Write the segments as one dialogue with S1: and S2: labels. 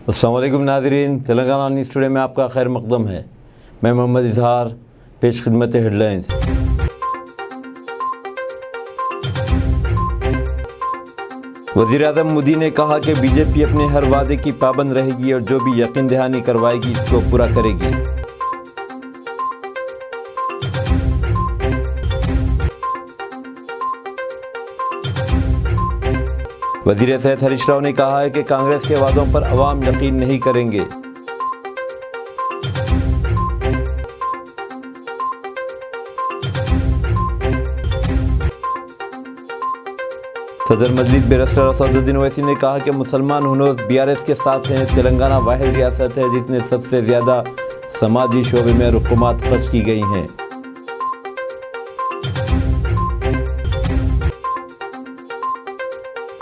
S1: अस्सलाम वालेकुम नाज़रीन, तेलंगाना न्यूज़ टुडे में आपका खैर मक़दम है। मैं मोहम्मद इजहार, पेश खिदमत हेडलाइंस। वज़ीर-ए-आज़म मोदी ने कहा कि बीजेपी अपने हर वादे की पाबंद रहेगी और जो भी यकीन दहानी करवाएगी इसको पूरा करेगी। वज़ीर सेहत हरीश राव ने कहा है कि कांग्रेस के वादों पर अवाम यकीन नहीं करेंगे। सदर मजलिस बैरिस्टर असदुद्दीन ओवैसी ने कहा कि मुसलमान हुनूस BRS के साथ हैं। तेलंगाना वाहिद रियासत है जिसमें सबसे ज़्यादा समाजी शोबे में रुक़ूमात खर्च की गई हैं।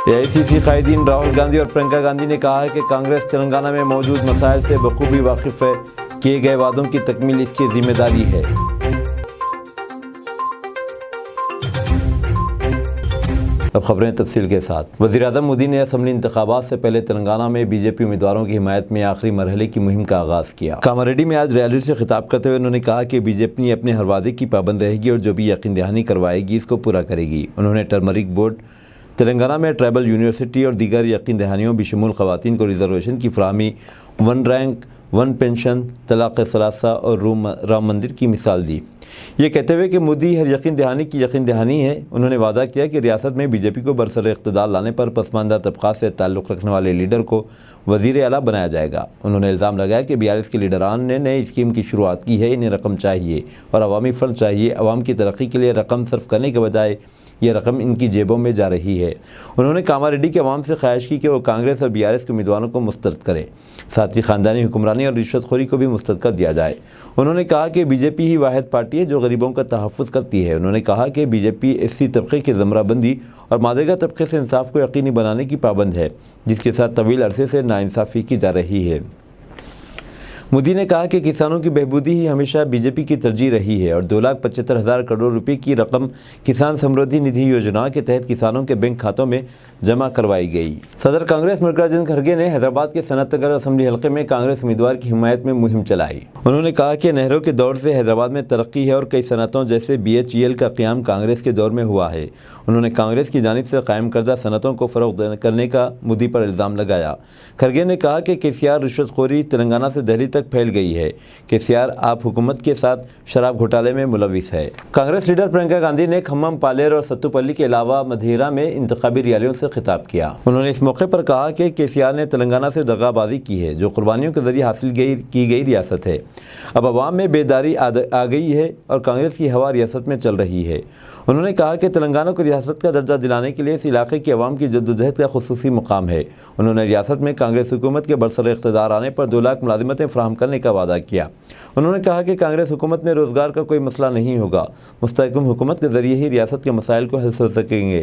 S1: AICC कायदीन राहुल गांधी और प्रियंका गांधी ने कहा है कि कांग्रेस तेलंगाना में मौजूद मसाइल से बखूबी वाकिफ़ है। किए गए वादों की तकमील इसकी जिम्मेदारी है। अब खबरें तफसील के साथ। वज़ीर-ए-आज़म मोदी ने असम्बली इंतखाबात से पहले तेलंगाना में बीजेपी उम्मीदवारों की हिमायत में आखिरी मरहले की मुहिम का आगाज़ किया। कामारेड्डी में आज रैली से खिताब करते हुए उन्होंने कहा कि बीजेपी अपने हर वादे की पाबंद रहेगी और जो भी यकीन दहानी करवाएगी इसको पूरा करेगी। उन्होंने टर्मरिक बोर्ड, तेलंगाना में ट्राइबल यूनिवर्सिटी और दीगर यकीन दहानियों बिशमूल ख़वातीन को रिजर्वेशन की फराहमी, 1 रैंक 1 पेंशन, तलाक़ सलासा और राम मंदिर की मिसाल दी। ये कहते हुए कि मोदी हर यकीन दहानी की यकीन दहानी है। उन्होंने वादा किया कि रियासत में बीजेपी को बरसर इक़्तिदार लाने पर पसमानदा तबक़ात से ताल्लुक़ रखने वाले लीडर को वज़ीर आला बनाया जाएगा। उन्होंने इल्ज़ाम लगाया कि BRS के लीडरान ने नई स्कीम की शुरुआत की है। इन्हें रकम चाहिए और अवामी फ़ंड चाहिए। अवाम की तरक्की के लिए रकम सर्फ करने के बजाय ये रकम इनकी जेबों में जा रही है। उन्होंने कामारेड्डी के अवाम से ख्वाहिश की कि वो कांग्रेस और BRS के उम्मीदवारों को मुस्तरद करें, साथ ही ख़ानदानी हुक्मरानी और रिश्वतखोरी को भी मुस्तरद कर दिया जाए। उन्होंने कहा कि बीजेपी ही वाहिद पार्टी है जो गरीबों का तहफ़्फ़ुज़ करती है। उन्होंने कहा कि बीजेपी SC तबक़े की ज़मराबंदी और मादिगा तबक़े से इंसाफ को यकीनी बनाने की पाबंद है, जिसके साथ तवील अरसे से नाइंसाफ़ी की जा रही है। मोदी ने कहा कि किसानों की बहबूदी ही हमेशा बीजेपी की तरजीह रही है और 2,75,000 करोड़ रुपए की रकम किसान समृद्धि निधि योजना के तहत किसानों के बैंक खातों में जमा करवाई गई। सदर कांग्रेस मल्लिकार्जुन खड़गे ने हैदराबाद के सनत नगर असम्बली हल्के में कांग्रेस उम्मीदवार की हिमायत में मुहिम चलाई। उन्होंने कहा कि नेहरू के दौर से हैदराबाद में तरक्की है और कई सनतों जैसे BHEL का क़याम कांग्रेस के दौर में हुआ है। उन्होंने कांग्रेस की जानिब से कायम करदा सनतों को फ़रोग़ करने का मोदी पर इल्ज़ाम लगाया। खड़गे ने कहा कि KCR रिश्वतखोरी तेलंगाना से दिल्ली तक फैल गई है। KCR आप हुकूमत के साथ शराब घोटाले में मुलविस है। कांग्रेस लीडर प्रियंका गांधी ने खम्मम, पालेर और सत्तुपल्ली के अलावा मधेरा में इंतखाबी रैलियों से खिताब किया। उन्होंने इस मौके पर कहा कि KCR ने तेलंगाना से दगाबाजी की है जो कुर्बानियों के जरिए हासिल की गई रियासत है। अब अवाम में बेदारी आ गई है और कांग्रेस की हवा रियासत में चल रही है। उन्होंने कहा कि तेलंगाना को रियासत का दर्जा दिलाने के लिए इस इलाके की अवाम की जद्दोजहद का खुसूसी मुकाम है। उन्होंने रियासत में कांग्रेस हुकूमत के बरसर इक़्तिदार आने पर 2 लाख मुलाजिमतें फ़राहम करने का वादा किया। उन्होंने कहा कि कांग्रेस हुकूमत में रोज़गार का कोई मसला नहीं होगा। मुस्तहकम हुकूमत के ज़रिए ही रियासत के मसाइल को हल हो सकेंगे।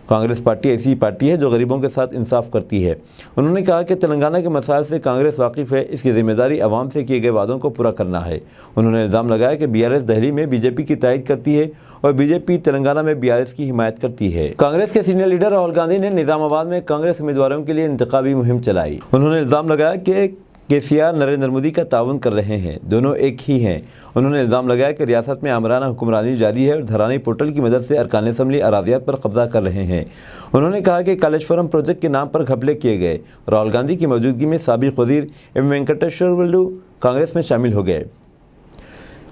S1: कांग्रेस पार्टी ऐसी पार्टी है जो गरीबों के साथ इंसाफ करती है। उन्होंने कहा कि तेलंगाना के मसाइल से कांग्रेस वाकिफ़ है। इसकी जिम्मेदारी अवाम से किए गए वादों को पूरा करना है। उन्होंने इल्ज़ाम लगाया कि BRS दिल्ली में बीजेपी की तायद करती है और बीजेपी तेलंगाना में BRS की हिमायत करती है। कांग्रेस के सीनियर लीडर राहुल गांधी ने निज़ामाबाद में कांग्रेस उम्मीदवारों के लिए इंतखाबी मुहिम चलाई। उन्होंने इल्ज़ाम लगाया कि KCR नरेंद्र मोदी का ताउन कर रहे हैं, दोनों एक ही हैं। उन्होंने इल्ज़ाम लगाया कि रियासत में आमराना हुक्मरानी जारी है और धरानी पोर्टल की मदद से अरकान असम्बली अराज़ियात पर कब्जा कर रहे हैं। उन्होंने कहा कि कालेश्वरम प्रोजेक्ट के नाम पर घपले किए गए। राहुल गांधी की मौजूदगी में साबिक़ वज़ीर M वेंकटेश्वर कांग्रेस में शामिल हो गए।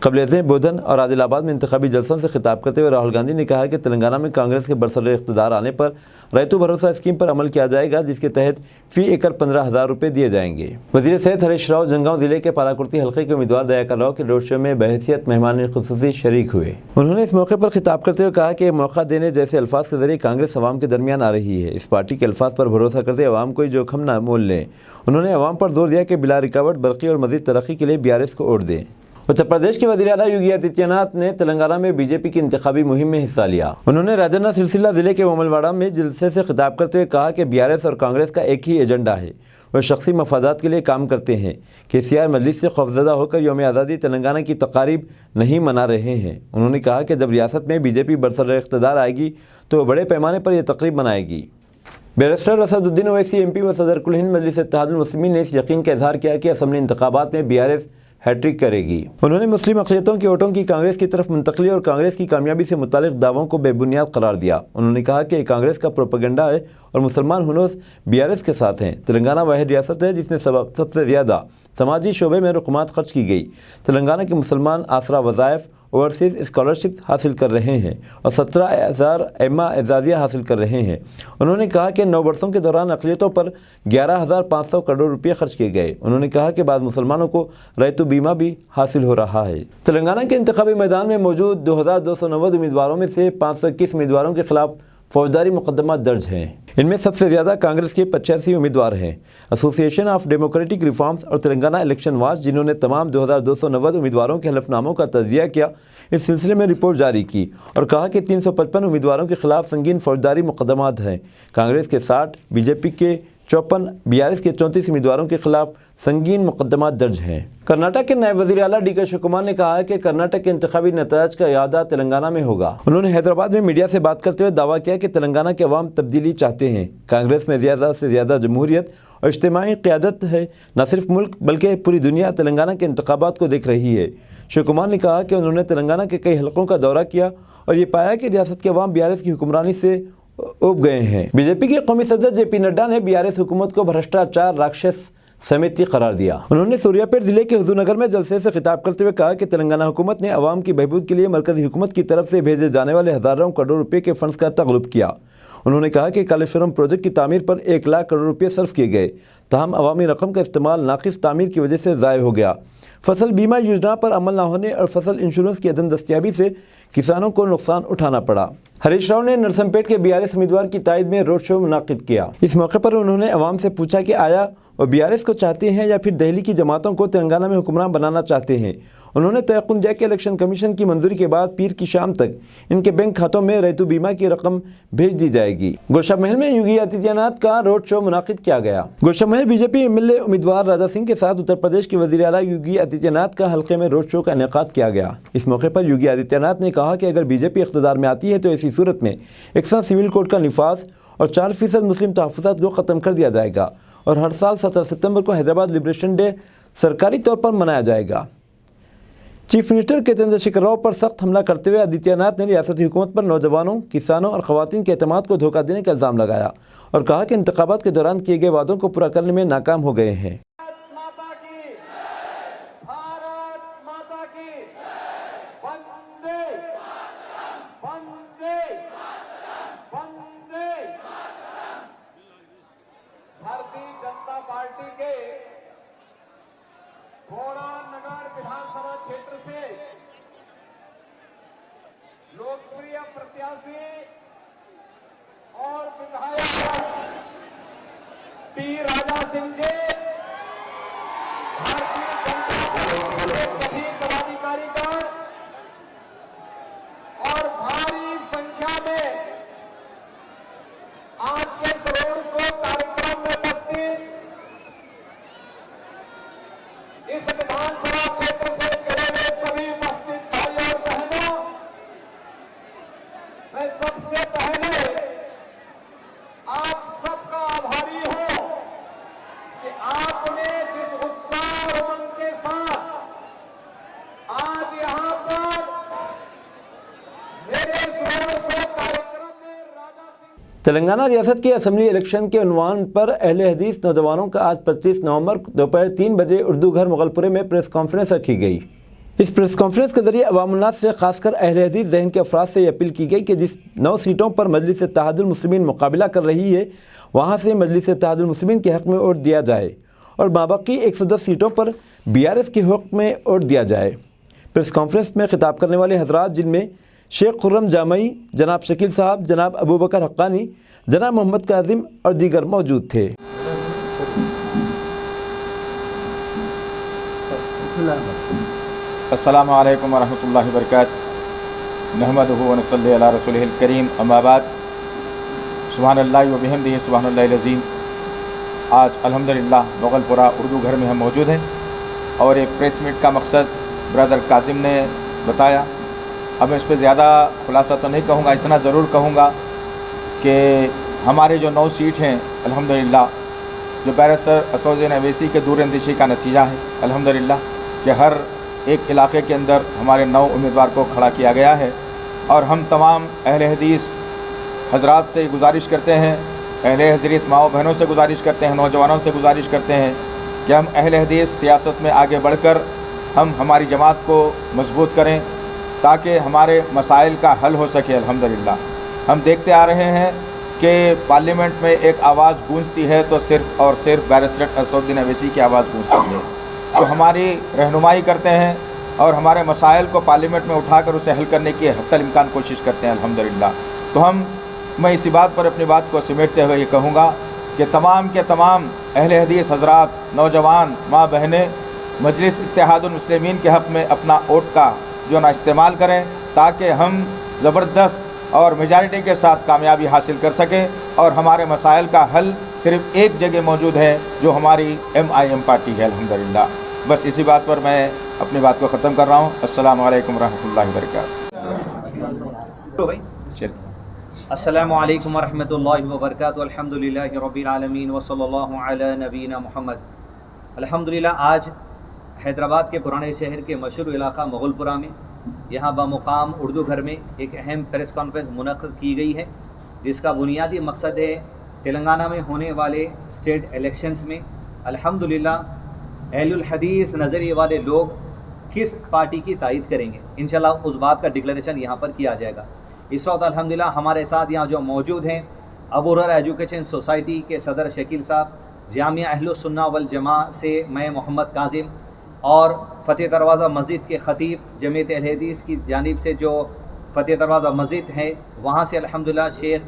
S1: कबल बोधन और आदिलाबाद में इंतखाबी जलसों से खिताब करते हुए राहुल गांधी ने कहा कि तेलंगाना में कांग्रेस के बरसर इक़्तिदार आने पर रैतु भरोसा स्कीम पर अमल किया जाएगा, जिसके तहत फ़ी एकड़ 15,000 रुपये दिए जाएंगे। वज़ीर सेहत हरीश राव जंगांव ज़िले के पाराकुर्ती हल्के के उम्मीदवार दयाकर राव के रोड शो में बहैसियत मेहमान ख़ुसूसी शरीक हुए। उन्होंने इस मौके पर खिताब करते हुए कहा कि मौका देने जैसे अल्फाज के जरिए कांग्रेस अवाम के दरमियान आ रही है। इस पार्टी के अल्फाज पर भरोसा करते अवाम कोई जोखम न मोल लें। उन्होंने अवाम पर जोर दिया कि बिला रिकावट बरक़ी और मज़ीद तरक्की के लिए BRS को वोट दें। उत्तर प्रदेश के वज़ीर आला योगी आदित्यनाथ ने तेलंगाना में बीजेपी की इंतखाबी मुहिम में हिस्सा लिया। उन्होंने राजन्ना सिलसिला ज़िले के मोमलवाड़ा में जलसे से खिताब करते हुए कहा कि BRS और कांग्रेस का एक ही एजेंडा है। वह शख्सी मफादात के लिए काम करते हैं। KCR मजलिस से खौफजदा होकर यौम आज़ादी तेलंगाना की तकारीब नहीं मना रहे हैं। उन्होंने कहा कि जब रियासत में BJP बरसर इख्तिदार आएगी तो वह बड़े पैमाने पर यह तकरीब मनाएगी। बैरिस्टर असदुद्दीन ओवैसी MP व सदर कुल हिंद मजलिस इत्तेहादुल मुस्लिमीन ने इस यकीन का इजहार किया कि असम्बली इंतखाबात में BRS हैट्रिक करेगी। उन्होंने मुस्लिम अक़लियतों के वोटों की कांग्रेस की तरफ मुंतकली और कांग्रेस की कामयाबी से मुतालिक दावों को बेबुनियाद करार दिया। उन्होंने कहा कि कांग्रेस का प्रोपेगेंडा है और मुसलमान हुनूस BRS के साथ हैं। तेलंगाना वह रियासत है जिसने सबसे ज़्यादा समाजी शोबे में रुकमात खर्च की गई। तेलंगाना के मुसलमान आसरा वज़ाइफ ओवरसीज़ स्कॉलरशिप हासिल कर रहे हैं और 17,000 एम्मा एजाज़िया हासिल कर रहे हैं। उन्होंने कहा कि 9 वर्षों के दौरान अक़लियतों पर 11,500 करोड़ रुपये खर्च किए गए। उन्होंने कहा कि बाद मुसलमानों को रैतु बीमा भी हासिल हो रहा है। तेलंगाना के इंतखाबी मैदान में मौजूद 2,290 उम्मीदवारों में से 521 उम्मीदवारों के खिलाफ फौजदारी मुकदमा दर्ज हैं। इनमें सबसे ज़्यादा कांग्रेस के 85 उम्मीदवार हैं। एसोसिएशन ऑफ डेमोक्रेटिक रिफॉर्म्स और तेलंगाना इलेक्शन वॉच, जिन्होंने तमाम 2,290 उम्मीदवारों के हलफनामों का तजिया किया, इस सिलसिले में रिपोर्ट जारी की और कहा कि 355 उम्मीदवारों के खिलाफ संगीन फौजदारी मुकदमात हैं। कांग्रेस के 60, BJP के 54, BRS के 34 उम्मीदवारों के खिलाफ संगीन मुकदमात दर्ज हैं। कर्नाटक के नायब वज़ीर आला DK शिवकुमार ने कहा है कि कर्नाटक के इंतखाबी नतायज का इआदा तेलंगाना में होगा। उन्होंने हैदराबाद में मीडिया से बात करते हुए दावा किया कि तेलंगाना के अवाम तब्दीली चाहते हैं। कांग्रेस में ज़्यादा से ज़्यादा जमहूरियत और इज्तिमाई क़यादत है। न सिर्फ मुल्क बल्कि पूरी दुनिया तेलंगाना के इंतखाबात को देख रही है। शिवकुमार ने कहा कि उन्होंने तेलंगाना के कई हलकों का दौरा किया और ये पाया कि रियासत के अवाम BRS की हुक्मरानी से उब गए हैं। BJP के कौमी सदर JP नड्डा ने BRS हुकूमत को भ्रष्टाचार राक्षस समिति करार दिया। उन्होंने सूर्यापेट जिले के हुजूरनगर में जलसे से खिताब करते हुए कहा कि तेलंगाना हुकूमत ने अवाम की बहबूद के लिए मरकज़ी हुकूमत की तरफ से भेजे जाने वाले हज़ारों करोड़ रुपये के फंड्स का तगल्लुब किया। उन्होंने कहा कि कालेश्वरम प्रोजेक्ट की तामीर पर 1 लाख करोड़ रुपये सर्फ किए गए, तहम अवामी रकम का इस्तेमाल नाकिस तामीर की वजह से ज़ाय हो गया। फसल बीमा योजना पर अमल न होने और फसल इंश्योरेंस की अदम दस्तियाबी से किसानों को नुकसान उठाना पड़ा। हरीश राव ने नरसमपेट के BRS उम्मीदवार की तायद में रोड शो मुनाकिद किया। इस मौके पर उन्होंने अवाम से पूछा कि आया वो BRS को चाहते हैं या फिर दिल्ली की जमातों को तेलंगाना में हुक्मरान बनाना चाहते हैं। उन्होंने तयक़ुन दिया कि इलेक्शन कमीशन की मंजूरी के बाद पीर की शाम तक इनके बैंक खातों में रैतु बीमा की रकम भेज दी जाएगी। गोशा महल में योगी आदित्यनाथ का रोड शो मुनाकिद किया गया। गोशा महल BJP MLA उम्मीदवार राजा सिंह के साथ उत्तर प्रदेश के वज़ीर आला योगी आदित्यनाथ का हल्के में रोड शो का इनेकाद किया गया। इस मौके पर योगी आदित्यनाथ ने कहा कि अगर BJP इख्तिदार में आती है तो ऐसी सूरत में एकसा सिविल कोड का निफाज और 4% मुस्लिम तहफ़्फ़ुज़ात को ख़त्म कर दिया जाएगा और हर साल 17 सितंबर को हैदराबाद लिबरेशन डे सरकारी तौर पर मनाया जाएगा। चीफ मिनिस्टर के चंद्रशेखर राव पर सख्त हमला करते हुए आदित्यनाथ ने रियासती हुकूमत पर नौजवानों, किसानों और ख़वातीन के एतमाद को धोखा देने का इल्ज़ाम लगाया और कहा कि इंतखाबात के दौरान किए गए वादों को पूरा करने में नाकाम हो गए हैं।
S2: भारतीय जनता पार्टी के घोड़ा नगर विधानसभा क्षेत्र से लोकप्रिय प्रत्याशी और विधायक P राजा सिंह जी भारतीय जनता पार्टी के सभी पदाधिकारीगण और भारी संख्या में आज के रोड शो कार्यक्रम में उपस्थित इस विधानसभा क्षेत्र से जुड़े हुए सभी उपस्थित भाई और बहनों, मैं सबसे पहले आप सबका आभारी हूं कि आपने जिस उत्साह और उमंग के साथ आज यहां पर मेरे इस रोड शो कार्यक्रम में राजा सिंह।
S1: तेलंगाना रियासत के असम्बली इलेक्शन के उन्वान पर अहले हदीस नौजवानों का आज 25 नवंबर दोपहर 3 बजे उर्दू घर मुगलपुरे में प्रेस कॉन्फ्रेंस रखी गई। इस प्रेस कॉन्फ्रेंस के जरिए अवामुन्नास से खासकर अहले हदीस ज़हन के अफराद से अपील की गई कि जिस 9 सीटों पर मजलिस इत्तेहादुल मुस्लिमीन मुकाबला कर रही है वहाँ से मजलिस इत्तेहादुल मुस्लिमीन के हक़ में वोट दिया जाए और बाकी 110 सीटों पर BRS के हक़ में वोट दिया जाए। प्रेस कॉन्फ्रेंस में खिताब करने वाले हजरात, जिनमें शेख खुर्रम जामई, जनाब शकील साहब, जनाब अबू बकर हक्कानी, जनाब मोहम्मद काजिम और दीगर मौजूद थे।
S3: अस्सलामु अलैकुम वरहमतुल्लाहि वबरकातुहू नहमदुहु व नसल्ली अला रसूलिहिल करीम अम्मा बाद सुब्हानल्लाहि व बिहम्दिही सुब्हानल्लाहिल अज़ीम। आज अल्हम्दुलिल्लाह मुगलपुरा उर्दू घर में हम मौजूद हैं और एक प्रेस मीट का मकसद ब्रदर काजिम ने बताया। अब मैं इस पर ज़्यादा खुलासा तो नहीं कहूँगा, इतना ज़रूर कहूँगा कि हमारे जो 9 सीट हैं अल्हम्दुलिल्लाह, जो बैरिस्टर असदुद्दीन अवैसी के दूरअंदेशी का नतीजा है अल्हम्दुलिल्लाह कि हर एक इलाके के अंदर हमारे 9 उम्मीदवार को खड़ा किया गया है। और हम तमाम अहले हदीस हजरात से गुजारिश करते हैं, अहले हदीस माओ बहनों से गुजारिश करते हैं, नौजवानों से गुजारिश करते हैं कि हम अहले हदीस सियासत में आगे बढ़कर हम हमारी जमात को मजबूत करें ताकि हमारे मसाइल का हल हो सके। अल्हम्दुलिल्लाह हम देखते आ रहे हैं कि पार्लियामेंट में एक आवाज़ गूंजती है तो सिर्फ़ और सिर्फ बैरिस्टर असदुद्दीन अवैसी की आवाज़ गूंजती है, तो हमारी रहनुमाई करते हैं और हमारे मसाइल को पार्लियामेंट में उठाकर उसे हल करने की हत्तल इम्कान कोशिश करते हैं अल्हम्दुलिल्लाह। तो मैं इसी बात पर अपनी बात को समेटते हुए ये कहूँगा कि तमाम के तमाम अहले हदीस हजरात, नौजवान, माँ बहनें मजलिस इत्तेहादुल मुस्लिमीन के हक़ में अपना वोट का जो ना इस्तेमाल करें ताकि हम ज़बरदस्त और मेजॉरिटी के साथ कामयाबी हासिल कर सकें और हमारे मसाइल का हल सिर्फ़ एक जगह मौजूद है जो हमारी MIM पार्टी है अल्हम्दुलिल्लाह। बस इसी बात पर मैं अपनी बात को ख़त्म कर रहा हूँ। अस्सलामु अलैकुम रहमतुल्लाहि व बरकातुहू।
S4: अस्सलामु अलैकुम वरहमतुल्लाहि वबरकातुहू। अल्हम्दुलिल्लाहि रब्बिल आलमीन व सल्लल्लाहु अला नबीना मुहम्मद। अल्हम्दुलिल्लाह आज हैदराबाद के पुराने शहर के मशहूर इलाका मुगलपुरा में यहाँ बामुकाम उर्दू घर में एक अहम प्रेस कॉन्फ्रेंस मुनक़्क़िद की गई है, जिसका बुनियादी मकसद है तेलंगाना में होने वाले स्टेट इलेक्शंस में अल्हम्दुलिल्लाह अहलुल हदीस नज़रिए वाले लोग किस पार्टी की तायद करेंगे। इंशाल्लाह उस बात का डिक्लेरेशन यहाँ पर किया जाएगा। इस वक्त अल्हम्दुलिल्लाह हमारे साथ यहाँ जो मौजूद हैं अबू हुरैरा एजुकेशन सोसाइटी के सदर शकील साहब, जामिया अहलुस सुन्ना वल जमा से मैं मोहम्मद काजिम और फ़तेह दरवाज़ा मस्जिद के ख़तीब जमीयत अहले हदीस की जानिब से जो फ़तेह दरवाज़ा मस्जिद है वहाँ से अल्हम्दुलिल्लाह शेख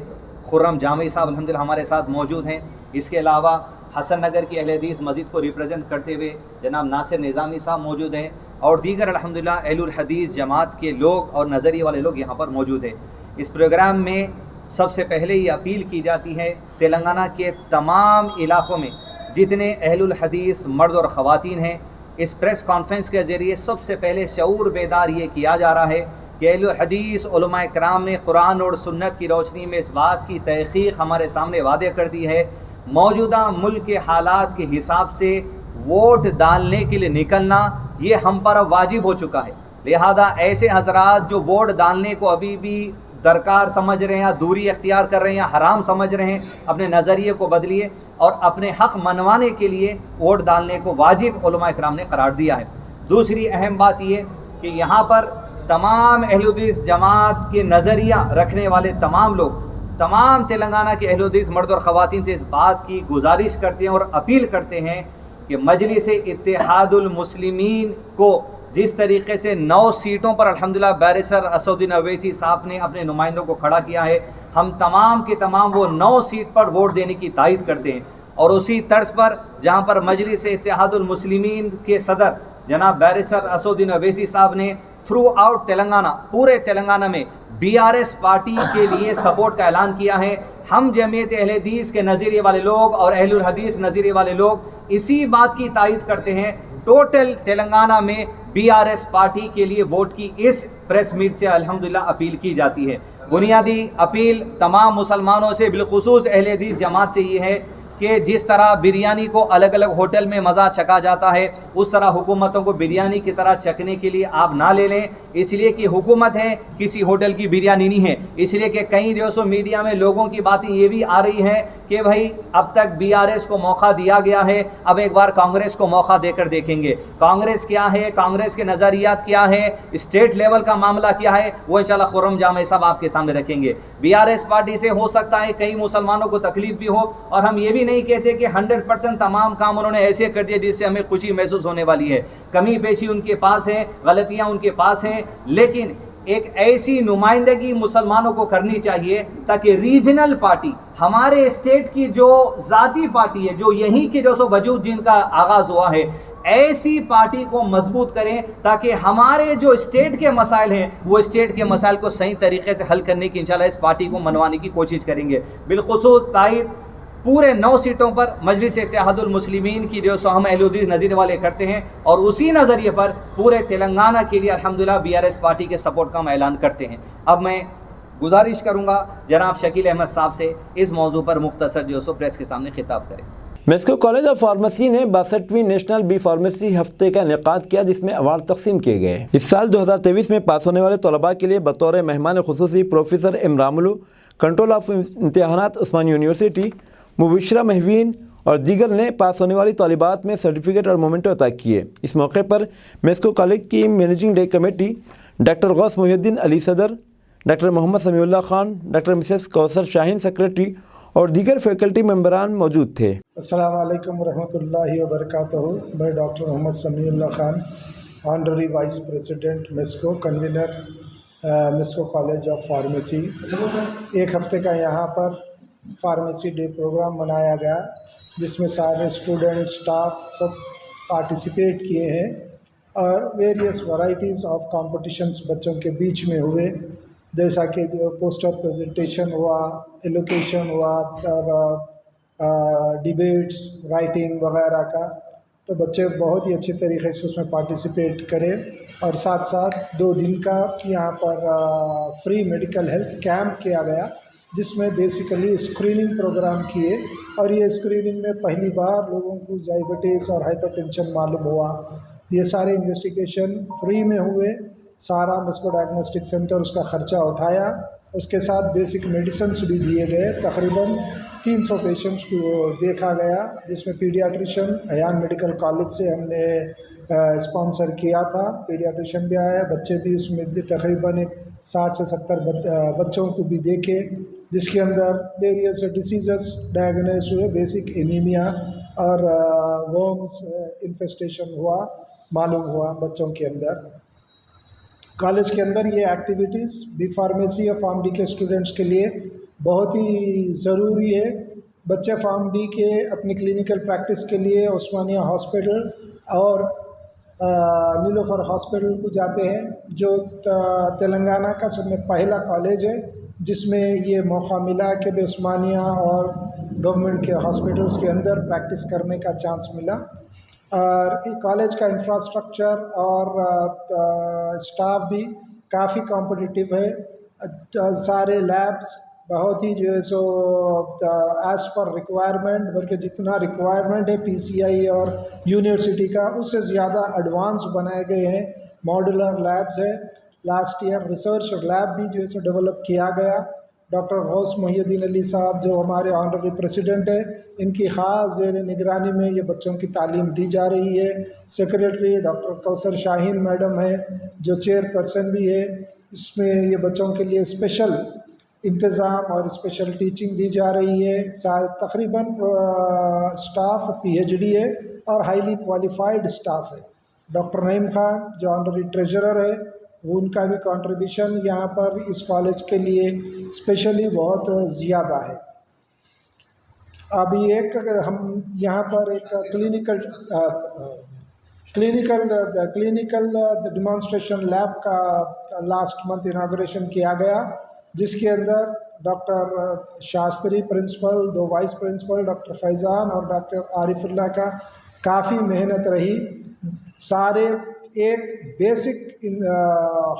S4: खुर्रम जामी साहब अल्हम्दुलिल्लाह हमारे साथ मौजूद हैं। इसके अलावा हसन नगर की अहले हदीस मस्जिद को रिप्रेजेंट करते हुए जनाब नासिर निज़ामी साहब मौजूद हैं और दीगर अल्हम्दुलिल्लाह अहलुल हदीस जमात के लोग और नज़रिए वाले लोग यहाँ पर मौजूद हैं। इस प्रोग्राम में सबसे पहले ये अपील की जाती है तेलंगाना के तमाम इलाक़ों में जितने अहलुल हदीस मर्द और ख़वातीन हैं, इस प्रेस कॉन्फ्रेंस के ज़रिए सबसे पहले शऊर बेदार ये किया जा रहा है कि अहलुल हदीस उलमाए किराम ने कुरान और सुन्नत की रोशनी में इस बात की तहक़ीक़ हमारे सामने वादे कर दी है, मौजूदा मुल्क के हालात के हिसाब से वोट डालने के लिए निकलना ये हम पर अब वाजिब हो चुका है। लिहाजा ऐसे हजरात जो वोट डालने को अभी भी दरकार समझ रहे हैं या दूरी अख्तियार कर रहे हैं या हराम समझ रहे हैं, अपने नज़रिए को बदलिए और अपने हक़ मनवाने के लिए वोट डालने को वाजिब उलमाए किराम ने करार दिया है। दूसरी अहम बात ये कि यहाँ पर तमाम अहले हदीस जमात के नज़रिया रखने वाले तमाम लोग, तमाम तेलंगाना के अहले हदीस मर्द और ख़वातीन से इस बात की गुजारिश करते हैं और अपील करते हैं कि मजलिस इत्तेहादुल मुस्लिमीन को जिस तरीके से 9 सीटों पर अल्हम्दुलिल्लाह बैरिस्टर असदुद्दीन अवैसी साहब ने अपने नुमाइंदों को खड़ा किया है, हम तमाम के तमाम वो 9 सीट पर वोट देने की तायद करते हैं। और उसी तर्ज पर जहाँ पर मजलिस इत्तेहादुल मुस्लिमीन के सदर जनाब बैरिस्टर असदुद्दीन अवैसी साहब ने थ्रू आउट तेलंगाना, पूरे तेलंगाना में BRS पार्टी के लिए सपोर्ट का ऐलान किया है। हम जमीयत अहले हदीस के नज़रिए वाले लोग और अहलुल हदीस नज़रिए वाले लोग इसी बात की तायद करते हैं, टोटल तेलंगाना में BRS पार्टी के लिए वोट की इस प्रेस मीट से अल्हम्दुलिल्लाह अपील की जाती है। बुनियादी अपील तमाम मुसलमानों से बिलखुसूस अहले हदीस जमात से ये है कि जिस तरह बिरयानी को अलग अलग होटल में मज़ा चखा जाता है, उस तरह हुकूमतों को बिरयानी की तरह चखने के लिए आप ना ले लें, इसलिए कि हुकूमत है, किसी होटल की बिरयानी नहीं है। इसलिए कि कई दिवसों मीडिया में लोगों की बातें ये भी आ रही हैं कि भाई अब तक BRS को मौका दिया गया है, अब एक बार कांग्रेस को मौका देकर देखेंगे। कांग्रेस क्या है, कांग्रेस के नज़रियात क्या है, स्टेट लेवल का मामला क्या है, वो इंशाल्लाह खुर्रम जामी साहब आपके सामने रखेंगे। BRS पार्टी से हो सकता है कई मुसलमानों को तकलीफ भी हो, और हम ये भी नहीं कहते कि 100% तमाम काम उन्होंने ऐसे कर दिए जिससे हमें खुशी महसूस होने वाली है। कमी पेशी उनके पास है, गलतियां उनके पास हैं, लेकिन एक ऐसी नुमाइंदगी मुसलमानों को करनी चाहिए ताकि रीजनल पार्टी, हमारे स्टेट की जो ज़ाती पार्टी है, जो यहीं के जो वजूद जिनका आगाज़ हुआ है, ऐसी पार्टी को मजबूत करें ताकि हमारे जो स्टेट के मसाइल हैं वो स्टेट के मसाइल को सही तरीके से हल करने की इंशाल्लाह इस पार्टी को मनवाने की कोशिश करेंगे। बिलखुसूस तायद पूरे 9 सीटों पर मजलिस इत्तेहादुल मुस्लिमीन की जो हम अहलुद्दीन नज़ीर वाले करते हैं और उसी नज़रिए पर पूरे तेलंगाना के लिए अल्हम्दुलिल्लाह BRS पार्टी के सपोर्ट का हम ऐलान करते हैं। अब मैं गुजारिश करूँगा जनाब शकील अहमद साहब से इस मौजू पर मुख्तसर जो सो प्रेस के सामने खिताब करें।
S1: मेस्को कॉलेज ऑफ फार्मेसी ने 62वीं नेशनल बी फार्मेसी हफ्ते का इनेकाद किया, जिसमें अवार्ड तकसीम किए गए। इस साल 2023 में पास होने वाले तलबा के लिए बतौर मेहमान खुसूसी प्रोफेसर इमरामुलू, कंट्रोल ऑफ इम्तिहानात उस्मानी यूनिवर्सिटी, मुबशरा महवीन और दीगर ने पास होने वाली तालिबात में सर्टिफिकेट और मोमेंटो अता किए। इस मौके पर मेस्को कॉलेज की मैनेजिंग डे कमेटी डॉक्टर गौस मुहिउद्दीन अली सदर, doctor Mohammed Samiullah Khan, doctor Mrs Kausar Shaheen secretary और दीगर फैकल्टी मेंबरान मौजूद थे।
S5: अस्सलाम वालेकुम रहमतुल्लाहि व बरकातहू। मैं doctor Mohammed Samiullah Khan, honorary vice president MESCO, convener MESCO college of pharmacy. एक हफ्ते का यहाँ पर फार्मेसी डे प्रोग्राम मनाया गया, जिसमें सारे स्टूडेंट स्टाफ सब पार्टिसिपेट किए हैं और वेरियस वैरायटीज़ ऑफ कॉम्पिटिशन्स बच्चों के बीच में हुए, जैसा कि पोस्टर प्रेजेंटेशन हुआ, एलोकेशन हुआ, डिबेट्स, राइटिंग वगैरह का। तो बच्चे बहुत ही अच्छे तरीके से उसमें पार्टिसिपेट करें और साथ साथ 2 दिन का यहाँ पर फ्री मेडिकल हेल्थ कैंप किया गया, जिसमें बेसिकली स्क्रीनिंग प्रोग्राम किए और ये स्क्रीनिंग में पहली बार लोगों को डायबिटीज़ और हाइपरटेंशन मालूम हुआ। ये सारे इन्वेस्टिगेशन फ्री में हुए, सारा मेस्को डायग्नोस्टिक सेंटर उसका ख़र्चा उठाया। उसके साथ बेसिक मेडिसिन्स भी दिए गए। तकरीबन 300 पेशेंट्स को देखा गया, जिसमें पीडियाट्रिशियन अयान मेडिकल कॉलेज से हमने स्पॉन्सर किया था। पीडियाट्रिशियन भी आया, बच्चे भी उसमें तकरीबन 60 से 70 बच्चों को भी देखे, जिसके अंदर वेरियस डिसीज़ डायग्नोस हुए। बेसिक एनीमिया और वर्म्स इन्फेस्टेशन हुआ, मालूम हुआ बच्चों के अंदर। कॉलेज के अंदर ये एक्टिविटीज़ बी फार्मेसी और फार्म डी के स्टूडेंट्स के लिए बहुत ही ज़रूरी है। बच्चे फार्म डी के अपनी क्लिनिकल प्रैक्टिस के लिए उस्मानिया हॉस्पिटल और नीलोफर हॉस्पिटल को जाते हैं, जो तेलंगाना का सब में पहला कॉलेज है जिसमें ये मौका मिला कि भी उस्मानिया और गवर्नमेंट के हॉस्पिटल्स के अंदर प्रैक्टिस करने का चांस मिला। और कॉलेज का इंफ्रास्ट्रक्चर और स्टाफ भी काफ़ी कॉम्पिटिटिव है। सारे लैब्स बहुत ही जो है सो एज़ पर रिक्वायरमेंट, बल्कि जितना रिक्वायरमेंट है PCI और यूनिवर्सिटी का, उससे ज़्यादा एडवांस बनाए गए हैं। मॉड्यूलर लैब्स है। लास्ट ईयर रिसर्च लैब भी जो है सो डेवलप किया गया। डॉक्टर गौस मुहिउद्दीन अली साहब जो हमारे ऑनररी प्रेसिडेंट है, इनकी ख़ास ज़ेर निगरानी में ये बच्चों की तालीम दी जा रही है। Secretary doctor Kausar Shaheen madam है, जो चेयरपर्सन भी है। इसमें ये बच्चों के लिए स्पेशल इंतज़ाम और स्पेशल टीचिंग दी जा रही है। तकरीबन स्टाफ PhD है और हाईली क्वालिफाइड स्टाफ है। डॉक्टर नईम खान जो ऑनररी ट्रेजरर है, उनका भी कंट्रीब्यूशन यहाँ पर इस कॉलेज के लिए स्पेशली बहुत ज़्यादा है। अभी हम यहाँ पर एक क्लिनिकल डिमॉन्स्ट्रेशन लैब का लास्ट मंथ इनाग्रेशन किया गया, जिसके अंदर doctor Shastri principal, 2 vice principal doctor Faizan और डॉक्टर आरिफुल्लाह का काफ़ी मेहनत रही। सारे एक बेसिक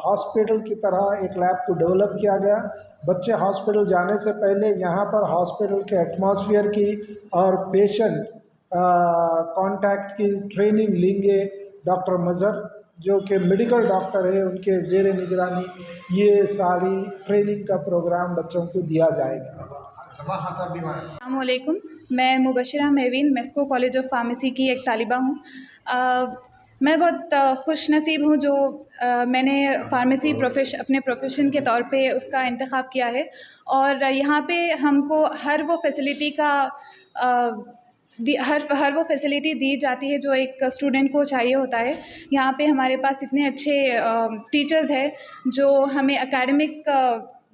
S5: हॉस्पिटल की तरह एक लैब को डेवलप किया गया। बच्चे हॉस्पिटल जाने से पहले यहाँ पर हॉस्पिटल के एटमॉस्फेयर की और पेशेंट कांटेक्ट की ट्रेनिंग लेंगे। डॉक्टर मज़हर जो कि मेडिकल डॉक्टर है, उनके ज़ेर निगरानी ये सारी ट्रेनिंग का प्रोग्राम बच्चों को दिया जाएगा।
S6: अस्सलाम वालेकुम, मैं मुबशरा महवीन मेस्को कॉलेज ऑफ फार्मेसी की एक तालिबा हूँ। मैं बहुत खुश नसीब हूँ जो मैंने फार्मेसी अपने प्रोफेशन के तौर पे उसका इंतखाब किया है और यहाँ पे हमको हर वो फैसिलिटी दी जाती है जो एक स्टूडेंट को चाहिए होता है। यहाँ पे हमारे पास इतने अच्छे टीचर्स हैं जो हमें एकेडमिक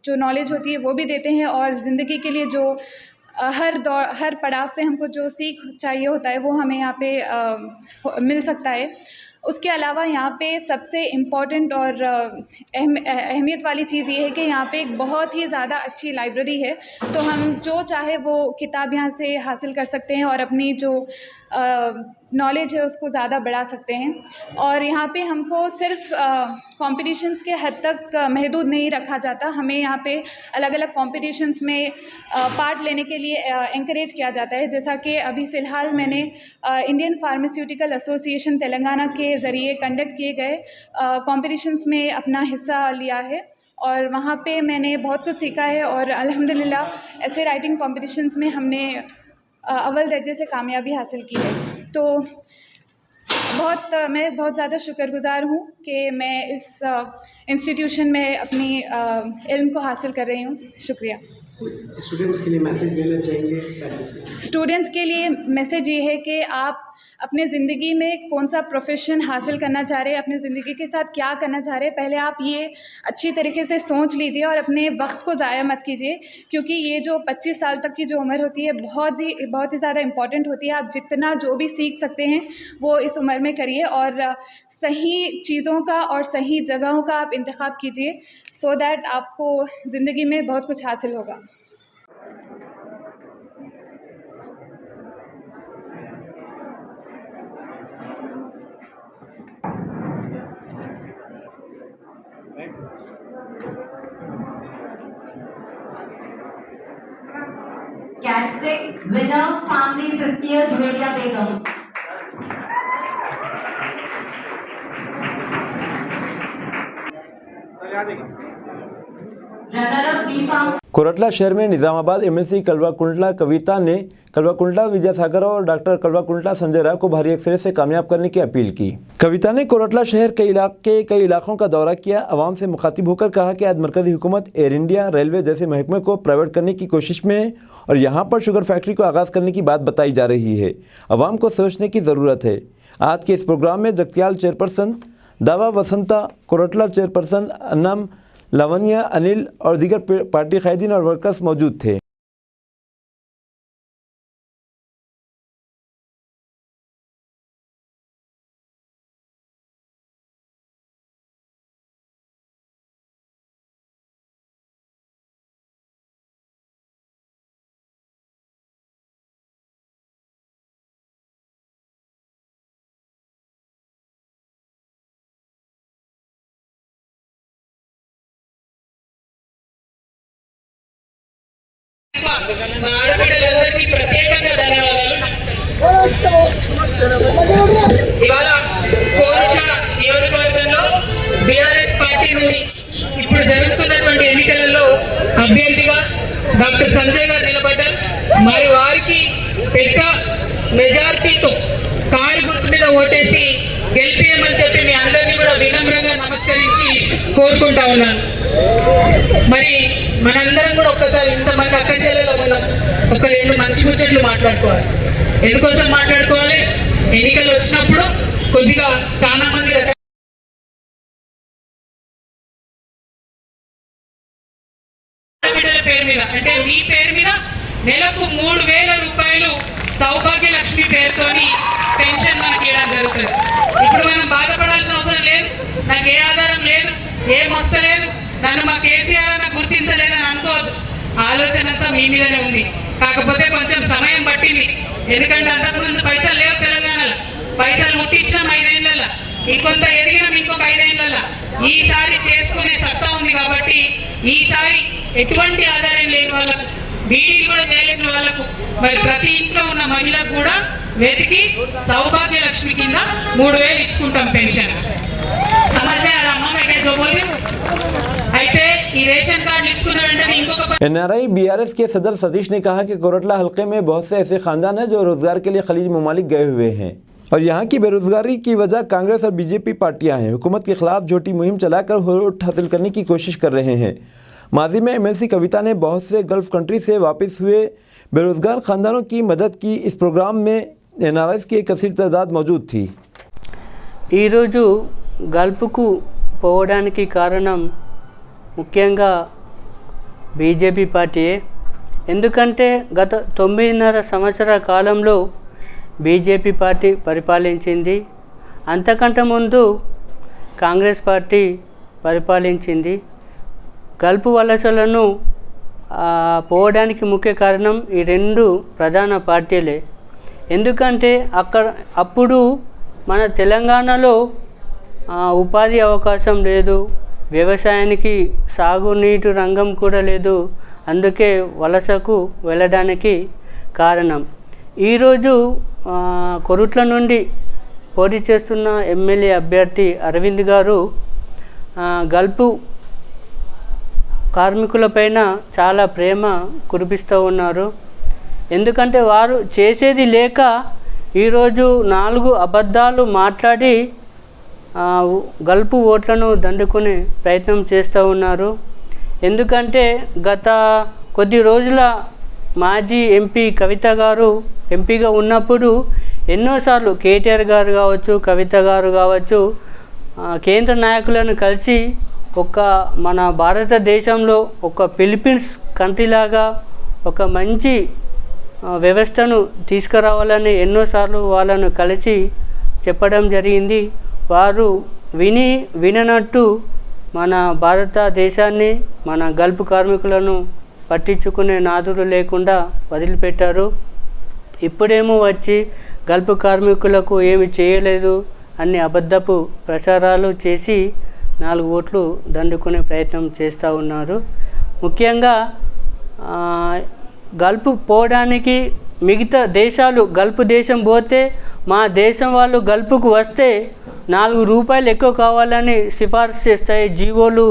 S6: जो नॉलेज होती है वो भी देते हैं और ज़िंदगी के लिए जो हर पड़ाव पे हमको जो सीख चाहिए होता है वो हमें यहाँ पे मिल सकता है। उसके अलावा यहाँ पे सबसे इम्पॉर्टेंट और अहमियत वाली चीज़ ये है कि यहाँ पे एक बहुत ही ज़्यादा अच्छी लाइब्रेरी है, तो हम जो चाहे वो किताब यहाँ से हासिल कर सकते हैं और अपनी जो नॉलेज है उसको ज़्यादा बढ़ा सकते हैं। और यहाँ पे हमको सिर्फ कॉम्पिटिशन्स के हद तक महदूद नहीं रखा जाता, हमें यहाँ पे अलग अलग कॉम्पिटिशन्स में पार्ट लेने के लिए एंकरेज किया जाता है। जैसा कि अभी फ़िलहाल मैंने इंडियन फार्मास्यूटिकल एसोसिएशन तेलंगाना के ज़रिए कंडक्ट किए गए कॉम्पिटिशन्स में अपना हिस्सा लिया है और वहाँ पे मैंने बहुत कुछ सीखा है और अल्हम्दुलिल्लाह ऐसे राइटिंग कॉम्पिटिशन्स में हमने अव्वल दर्जे से कामयाबी हासिल की है। तो मैं बहुत ज़्यादा शुक्रगुज़ार हूँ कि मैं इस इंस्टीट्यूशन में अपनी इल्म को हासिल कर रही हूँ। शुक्रिया।
S7: स्टूडेंट्स के लिए मैसेज देना चाहेंगे?
S6: स्टूडेंट्स के लिए मैसेज ये है कि आप अपने ज़िंदगी में कौन सा प्रोफेशन हासिल करना चाह रहे हैं, अपने ज़िंदगी के साथ क्या करना चाह रहे हैं, पहले आप ये अच्छी तरीके से सोच लीजिए और अपने वक्त को ज़ाया मत कीजिए, क्योंकि ये जो 25 साल तक की जो उम्र होती है बहुत ही ज़्यादा इम्पॉर्टेंट होती है। आप जितना जो भी सीख सकते हैं वो इस उम्र में करिए और सही चीज़ों का और सही जगहों का आप इंतखाब कीजिए, सो दैट आपको ज़िंदगी में बहुत कुछ हासिल होगा।
S8: Catstick winner family 50 year Julia Begum. Runner up B farm.
S1: Koratla शहर में निजामाबाद एमएलसी कल्वाकुंटला कविता विद्यासागर और डॉक्टर कल्वाकुंटला संजय राव को भारी अक्सरियत से कामयाब करने की अपील की। कविता ने कोरटला शहर के कई इलाकों का दौरा किया, आवाम से मुखातिब होकर कहा कि आज मरकजी हुकूमत एयर इंडिया, रेलवे जैसे महकमे को प्राइवेट करने की कोशिश में है और यहाँ पर शुगर फैक्ट्री को आगाज़ करने की बात बताई जा रही है। आवाम को सोचने की ज़रूरत है। आज के इस प्रोग्राम में जगत्याल चेयरपर्सन दावा वसंता, कोरटला चेयरपर्सन अन्नम लवनिया, अनिल और दीगर पार्टी कायदीन और वर्कर्स मौजूद थे।
S9: ఆడబిడ్డలందరికీ ప్రత్యేకంగా ధన్యవాదాలు. ఇవాళ కోరుట్ల నియోజకవర్గంలో బీఆర్ఎస్ పార్టీ నుండి ఇప్పుడు జరుగుతున్నటువంటి ఎన్నికలలో అభ్యర్థిగా డాక్టర్ సంజయ్ గారు నిలబడ్డారు. మరి వారికి పెద్ద మెజార్టీతో కారు గుర్తు మీద ఓటేసి గెలిపియమని చెప్పి మీ అందరినీ కూడా వినమ్రంగా నమస్కరించి కోరుకుంటా ఉన్నాను. మరి మనందరం కూడా ఒక్కసారి ఇంతమంది అక్క చెల్లెలు ఉన్నాం, ఒక రెండు మంచి ముచ్చట్లు మాట్లాడుకోవాలి. ఎందుకోసం మాట్లాడుకోవాలి? ఎన్నికలు వచ్చినప్పుడు కొద్దిగా చాలా మంది పేరు మీద అంటే మీ పేరు మీద నెలకు 3000 రూపాయలు సౌభాగ్య లక్ష్మి పేరుతోని పెన్షన్ మనకి ఇవ్వడం జరుగుతుంది. ఇప్పుడు మనం బాధపడాల్సిన అవసరం లేదు. నాకు ఏ ఆధారం లేదు, ఏం వస్తలేదు, నన్ను మా కేసీఆర్ అన్న గుర్తించలేదని అనుకోవద్దు. ఆలోచన అంతా మీ మీదనే ఉంది. కాకపోతే కొంచెం సమయం పట్టింది. ఎందుకంటే అంతకుముందు పైసలు లేవు తెలంగాణలో. పైసలు ముట్టించినాం 5 ఏళ్ళల్లో, ఇంకొంత ఎదిగినాం ఇంకొక 5 ఏళ్ళల్లో. ఈసారి చేసుకునే సత్తా ఉంది కాబట్టి ఈసారి ఎటువంటి ఆధారం లేని వాళ్ళకు, బీడీలు కూడా తేలేని వాళ్ళకు, మరి ప్రతి ఇంట్లో ఉన్న మహిళకు కూడా వెతికి సౌభాగ్య లక్ష్మి కింద 3000 ఇచ్చుకుంటాం పెన్షన్. సమझ అమ్మ అయితే ఈ రేషన్ కార్డు ఇచ్చుకున్న వెంటనే ఇంకొక
S1: एनआरआई बीआरएस के सदर सतीश ने कहा कि कोरटला हल्के में बहुत से ऐसे खानदान हैं जो रोजगार के लिए खलीज ममालिक गए हुए हैं और यहाँ की बेरोजगारी की वजह कांग्रेस और बीजेपी पार्टियां हैं। हुकूमत के खिलाफ झूठी मुहिम चलाकर वोट हासिल करने की कोशिश कर रहे हैं। माजी में एमएलसी कविता ने बहुत से गल्फ कंट्री से वापस हुए बेरोजगार खानदानों की मदद की। इस प्रोग्राम में एनआरआई की एक कसीर तादाद मौजूद थी।
S10: ఈరోజు గల్ఫ్కు పోవడానికి కారణం ముఖ్యంగా బీజేపీ పార్టీయే. ఎందుకంటే గత 9.5 సంవత్సరాల కాలంలో బీజేపీ పార్టీ పరిపాలించింది. అంతకంటే ముందు కాంగ్రెస్ పార్టీ పరిపాలించింది. గల్ఫ్ వలసలను పోవడానికి ముఖ్య కారణం ఈ రెండు ప్రధాన పార్టీలే. ఎందుకంటే అప్పుడు మన తెలంగాణలో ఉపాధి అవకాశం లేదు, వ్యవసాయానికి సాగునీటి రంగం కూడా లేదు. అందుకే వలసకు వెళ్ళడానికి కారణం. ఈరోజు కొరుట్ల నుండి పోటీ చేస్తున్న ఎమ్మెల్యే అభ్యర్థి అరవింద్ గారు గల్ఫ్ కార్మికులపైన చాలా ప్రేమ కురిపిస్తూ ఉన్నారు. ఎందుకంటే వారు చేసేది లేక ఈరోజు 4 అబద్ధాలు మాట్లాడి గల్ఫ్ ఓట్లను దండుకునే ప్రయత్నం చేస్తూ ఉన్నారు. ఎందుకంటే గత కొద్ది రోజుల మాజీ ఎంపీ కవిత గారు ఎంపీగా ఉన్నప్పుడు ఎన్నోసార్లు కేటీఆర్ గారు కావచ్చు, కవిత గారు కావచ్చు, కేంద్ర నాయకులను కలిసి మన భారతదేశంలో ఒక ఫిలిప్పీన్స్ కంట్రీలాగా ఒక మంచి వ్యవస్థను తీసుకురావాలని ఎన్నోసార్లు వాళ్ళను కలిసి చెప్పడం జరిగింది. వారు విననట్టు మన భారతదేశాన్ని, మన గల్ఫ్ కార్మికులను పట్టించుకునే నాదులు లేకుండా వదిలిపెట్టారు. ఇప్పుడేమో వచ్చి గల్ఫ్ కార్మికులకు ఏమి చేయలేదు అన్ని అబద్ధపు ప్రచారాలు చేసి 4 ఓట్లు దండుకునే ప్రయత్నం చేస్తూ ఉన్నారు. ముఖ్యంగా గల్ఫ్ పోవడానికి మిగతా దేశాలు గల్ఫ్ దేశం పోతే మా దేశం వాళ్ళు గల్ఫ్కు వస్తే 4 రూపాయలు ఎక్కువ కావాలని సిఫార్సు చేస్తాయి, జీవోలు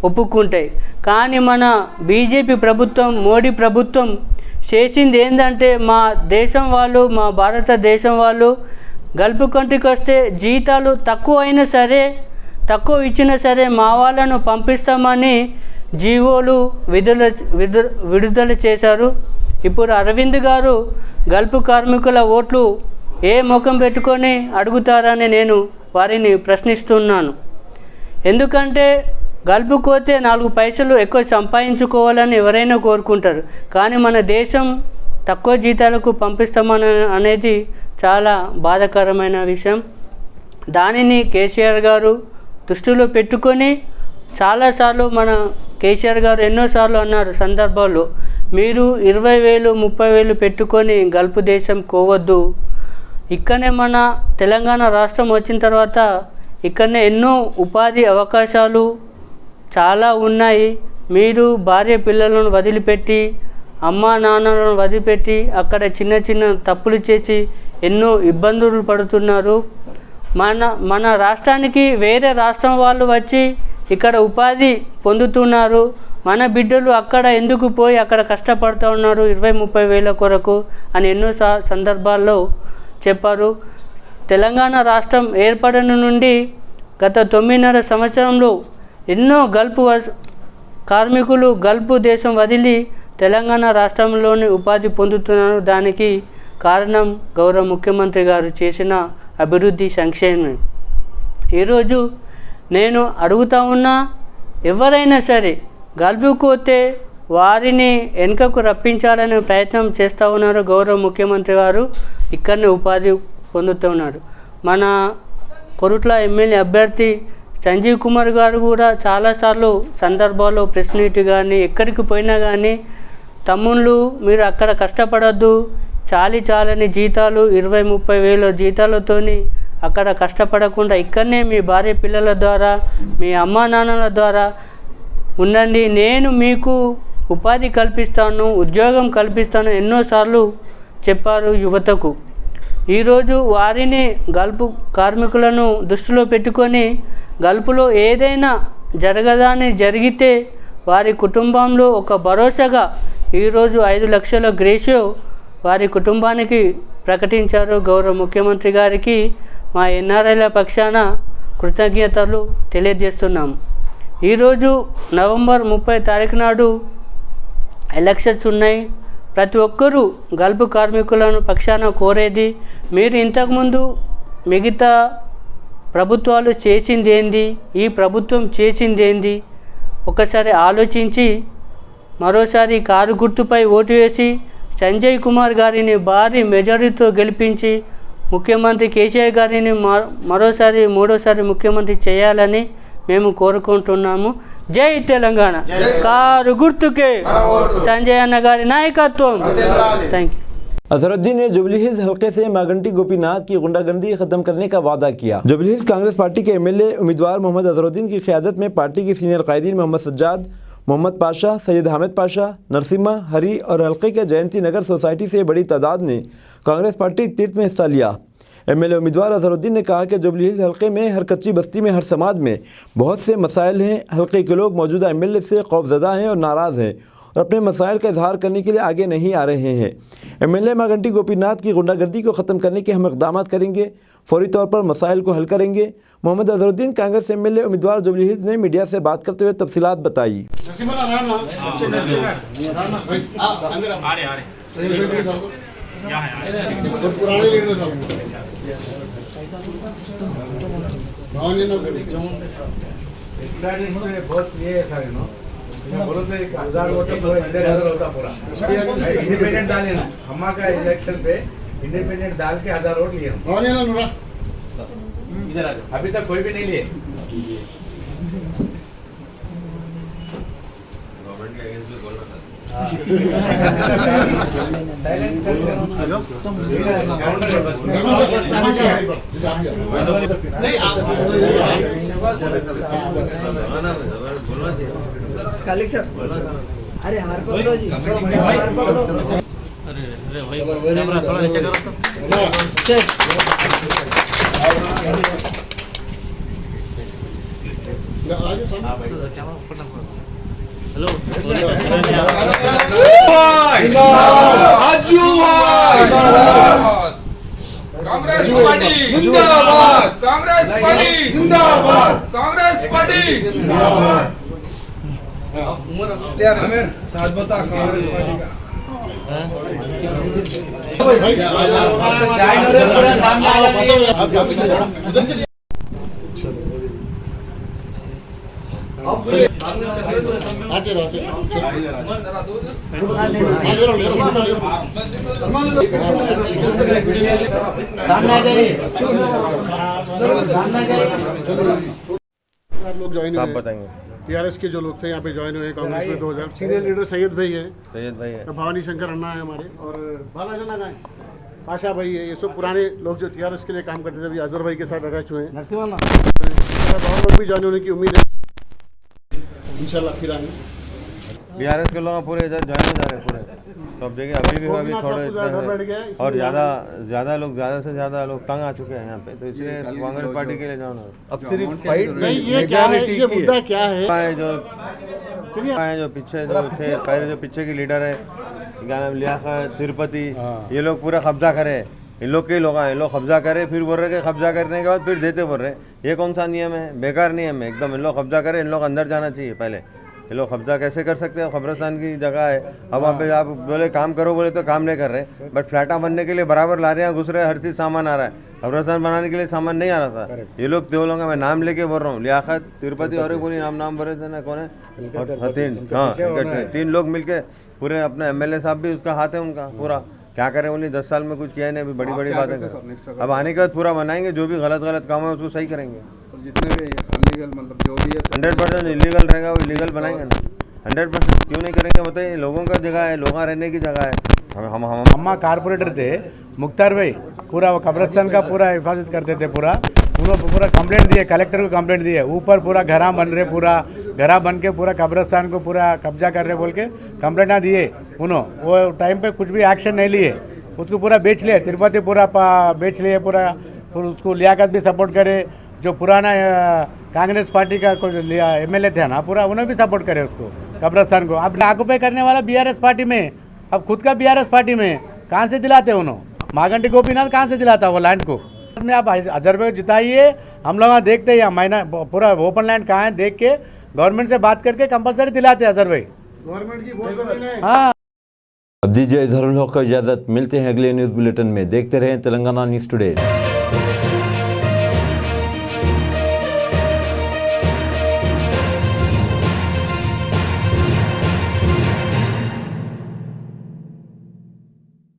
S10: ఒప్పుకుంటాయి. కానీ మన బీజేపీ ప్రభుత్వం, మోడీ ప్రభుత్వం చేసింది ఏంటంటే మా దేశం వాళ్ళు, మా భారతదేశం వాళ్ళు గల్ఫ్ కంట్రీకి వస్తే జీతాలు తక్కువ ఇచ్చినా సరే మా వాళ్ళను పంపిస్తామని జీవోలు విడుదల చేశారు. ఇప్పుడు అరవింద్ గారు గల్ఫ్ కార్మికుల ఓట్లు ఏ ముఖం పెట్టుకొని అడుగుతారని నేను వారిని ప్రశ్నిస్తున్నాను. ఎందుకంటే గల్ఫ్కు పోతే 4 పైసలు ఎక్కువ సంపాదించుకోవాలని ఎవరైనా కోరుకుంటారు. కానీ మన దేశం తక్కువ జీతాలకు పంపిస్తామని అనేది చాలా బాధాకరమైన విషయం. దానిని కేసీఆర్ గారు దృష్టిలో పెట్టుకొని చాలాసార్లు మన కేసీఆర్ గారు ఎన్నోసార్లు అన్నారు సందర్భాల్లో, మీరు 20,000 30,000 పెట్టుకొని గల్ఫ్ దేశం కోవద్దు. ఇక్కడనే మన తెలంగాణ రాష్ట్రం వచ్చిన తర్వాత ఇక్కడనే ఎన్నో ఉపాధి అవకాశాలు చాలా ఉన్నాయి. మీరు భార్య పిల్లలను వదిలిపెట్టి, అమ్మా నాన్నలను వదిలిపెట్టి అక్కడ చిన్న తప్పులు చేసి ఎన్నో ఇబ్బందులు పడుతున్నారు. మన రాష్ట్రానికి వేరే రాష్ట్రం వాళ్ళు వచ్చి ఇక్కడ ఉపాధి పొందుతున్నారు. మన బిడ్డలు అక్కడ ఎందుకు పోయి అక్కడ కష్టపడుతూ ఉన్నారు 20-30 వేల కొరకు అని ఎన్నో సందర్భాల్లో చెప్పారు. తెలంగాణ రాష్ట్రం ఏర్పడిన నుండి గత 9.5 సంవత్సరంలో ఎన్నో గల్ఫ్ కార్మికులు గల్ఫ్ దేశం వదిలి తెలంగాణ రాష్ట్రంలోని ఉపాధి పొందుతున్నారు. దానికి కారణం గౌరవ ముఖ్యమంత్రి గారు చేసిన అభివృద్ధి సంక్షేమం. ఈరోజు నేను అడుగుతా ఉన్నా, ఎవరైనా సరే గల్ఫ్కు పోతే వారిని వెనుకకు రప్పించాలనే ప్రయత్నం చేస్తూ ఉన్నారు. గౌరవ ముఖ్యమంత్రి గారు ఇక్కడనే ఉపాధి పొందుతూ ఉన్నారు. మన కొరుట్ల ఎమ్మెల్యే అభ్యర్థి సంజీవ్ కుమార్ గారు కూడా చాలాసార్లు సందర్భాల్లో ప్రెస్ మీట్ కానీ ఎక్కడికి పోయినా కానీ, తమ్ముళ్ళు మీరు అక్కడ కష్టపడద్దు, చాలని జీతాలు 20-30 వేల జీతాలతోని అక్కడ కష్టపడకుండా ఇక్కడనే మీ భార్య పిల్లల ద్వారా, మీ అమ్మా నాన్నల ద్వారా ఉండండి, నేను మీకు ఉపాధి కల్పిస్తాను, ఉద్యోగం కల్పిస్తాను ఎన్నోసార్లు చెప్పారు యువతకు. ఈరోజు వారిని గల్ఫ్ కార్మికులను దృష్టిలో పెట్టుకొని గల్ఫ్లో ఏదైనా జరిగితే వారి కుటుంబంలో ఒక భరోసాగా ఈరోజు 5 లక్షల గ్రేషియో వారి కుటుంబానికి ప్రకటించారు. గౌరవ ముఖ్యమంత్రి గారికి మా ఎన్ఆర్ఐల పక్షాన కృతజ్ఞతలు తెలియజేస్తున్నాము. ఈరోజు నవంబర్ 30 తారీఖు నాడు ఎలక్షన్స్ ఉన్నాయి. ప్రతి ఒక్కరూ గల్ఫ్ కార్మికులను పక్షాన కోరేది, మీరు ఇంతకుముందు మిగతా ప్రభుత్వాలు చేసింది ఏంది, ఈ ప్రభుత్వం చేసింది ఏంది ఒకసారి ఆలోచించి మరోసారి కారు గుర్తుపై ఓటు వేసి సంజయ్ కుమార్ గారిని భారీ మెజారిటీతో గెలిపించి ముఖ్యమంత్రి కేసీఆర్ గారిని మూడోసారి ముఖ్యమంత్రి చేయాలని మేము కోరుకుంటున్నాము. జై తెలంగాణ. కారు గుర్తుకే సంజయ్ అన్న గారి నాయకత్వం. Thank you.
S1: अजहरुद्दीन ने जुबली हिल्स हल्के से मागंटी गोपीनाथ की गुंडागर्दी खत्म करने का वादा किया। जुबली हिल्स कांग्रेस पार्टी के एमएलए उम्मीदवार मोहम्मद अजहरुद्दीन की क़यादत में पार्टी के सीनियर कायदीन मोहम्मद सज्जाद, मोहम्मद पाशा, सैयद हामिद पाशा, नरसिम्हा, हरी और हल्के के जयंती नगर सोसाइटी से बड़ी तादाद ने कांग्रेस पार्टी तीर्थ में हिस्सा लिया। एमएलए उम्मीदवार अजहरुद्दीन ने कहा कि जुबली हिल्स हल्के में हर कच्ची बस्ती में हर समाज में बहुत से मसाइल हैं। हल्के के लोग मौजूदा एमएलए से खौफजदा हैं और नाराज़ हैं और अपने मसाइल का इजहार करने के लिए आगे नहीं आ रहे हैं। एमएलए मागंटी गोपीनाथ की गुंडागर्दी को ख़त्म करने के हम इक़दाम करेंगे, फौरी तौर पर मसाइल को हल करेंगे। मोहम्मद अजहरुद्दीन कांग्रेस एमएलए उम्मीदवार जुबली हिल्स ने मीडिया से बात करते हुए तफसीलात बताई।
S2: बोलो तो 1000 वोट पूरा होता पूरा इंडिपेंडेंट डाले ना हम का इलेक्शन पे इंडिपेंडेंट डाल के 1000 वोट लिए इधर अभी तक कोई भी नहीं लिए। गवर्नमेंट के अगेंस्ट में बोलना था।
S11: कलेक्शन अरे हमारे पकड़ो जी अरे भाई कैमरा थोड़ा नीचे करो तो चेक हेलो
S2: कांग्रेस पार्टी जिंदाबाद, कांग्रेस पार्टी जिंदाबाद, कांग्रेस पार्टी जिंदाबाद। आमिर साथ बता कांग्रेस पार्टी का
S12: लोग ज्वाइन हुए, आप बताएंगे। टीआरएस के जो लोग थे यहाँ पे ज्वाइन हुए कांग्रेस में 2000। सीनियर लीडर सैयद भाई है, भवानी शंकर अन्ना है हमारे, और बालाजी नागा है, पाशा भाई है। ये सब पुराने लोग जो टीआरएस के लिए काम करते थे अभी अजहर भाई के साथ अटैच हुए हैं। और लोग भी ज्वाइन होने की उम्मीद है इंशाल्लाह। फिर आएंगे
S13: बीआरएस के लोग पूरे इधर ज्वाइन हो जा रहे हैं पूरे। तो अब देखिए अभी थोड़े और ज़्यादा से ज़्यादा लोग तंग आ चुके हैं यहाँ पे, तो इसलिए कांग्रेस पार्टी के लिए जाना। अब सिर्फ फाइट
S12: नहीं, ये क्या है, ये मुद्दा क्या है
S13: जो पीछे जो थे पहले जो पीछे की लीडर है क्या नाम लियाकत तिरुपति, ये लोग पूरा कब्जा करे। इन लोग के लोग आए, लोग कब्जा करे, फिर बोल रहे कि कब्जा करने के बाद फिर देते बोल रहे। ये कौन सा नियम है? बेकार नियम है एकदम। इन लोग कब्जा करे, इन लोग अंदर जाना चाहिए पहले। ये लोग कब्जा कैसे कर सकते हैं? कब्रिस्तान की जगह है। अब वहाँ पे आप बोले काम करो, बोले तो काम नहीं कर रहे, बट फ्लैटा बनने के लिए बराबर ला रहे हैं, घुस रहे, हर चीज़ सामान आ रहा है। कब्रिस्तान बनाने के लिए सामान नहीं आ रहा था। ये लोग दो लोग मैं नाम लेके बोल रहा हूँ, लियाकत तिरुपति और एक बोली नाम बोले थे ना, कौन है? तीन लोग मिलके पूरे अपने एमएलए साहब भी उसका हाथ है उनका पूरा। क्या करें बोली, 10 साल में कुछ किया नहीं, अभी बड़ी बड़ी बातें करें। अब आने के बाद पूरा बनाएंगे, जो भी गलत काम है उसको सही करेंगे।
S12: जितने भी इलीगल मतलब जो भी है
S13: 100% इलीगल रहेगा वो इलीगल बनाएंगे ना। 100% क्यों नहीं करेंगे बताइए? लोगों का जगह है, लोग रहने की जगह है। हम
S14: अम्मा कारपोरेटर थे मुख्तार भाई, पूरा वो कब्रिस्तान का पूरा हिफाजत करते थे। पूरा कंप्लेंट दिए, कलेक्टर को कंप्लेंट दिए, ऊपर पूरा घरा बन रहे, पूरा घरा बन के पूरा कब्रिस्तान को पूरा कब्जा कर रहे बोल के कंप्लेंट दिए उन्होंने। वो टाइम पे कुछ भी एक्शन नहीं लिए, उसको पूरा बेच लिया। तिरुपति पूरा बेच लिए पूरा। उसको लियाकत भी सपोर्ट करे, जो पुराना कांग्रेस पार्टी का एमएलए थे ना पूरा, उन्होंने भी सपोर्ट करे उसको कब्रिस्तान को। अब ऑक्युपाई करने वाला बीआरएस पार्टी में, अब खुद का बीआरएस पार्टी में कहाँ से दिलाते उन्होंने? मागंटी गोपीनाथ कहाँ से दिलाता वो लैंड को? में आप अजहर भाई जिताइए, हम लोग वहाँ देखते हैं महीना पूरा ओपन लैंड कहाँ है, देख के गवर्नमेंट से बात करके कंपलसरी दिलाते हैं अजहर भाई।
S12: गवर्नमेंट की बहुत जमीन है।
S1: हाँ, अब दीजिए इजहारुल हक को इजाज़त। मिलते हैं अगले न्यूज़ बुलेटिन में। देखते रहें तेलंगाना न्यूज़ टुडे।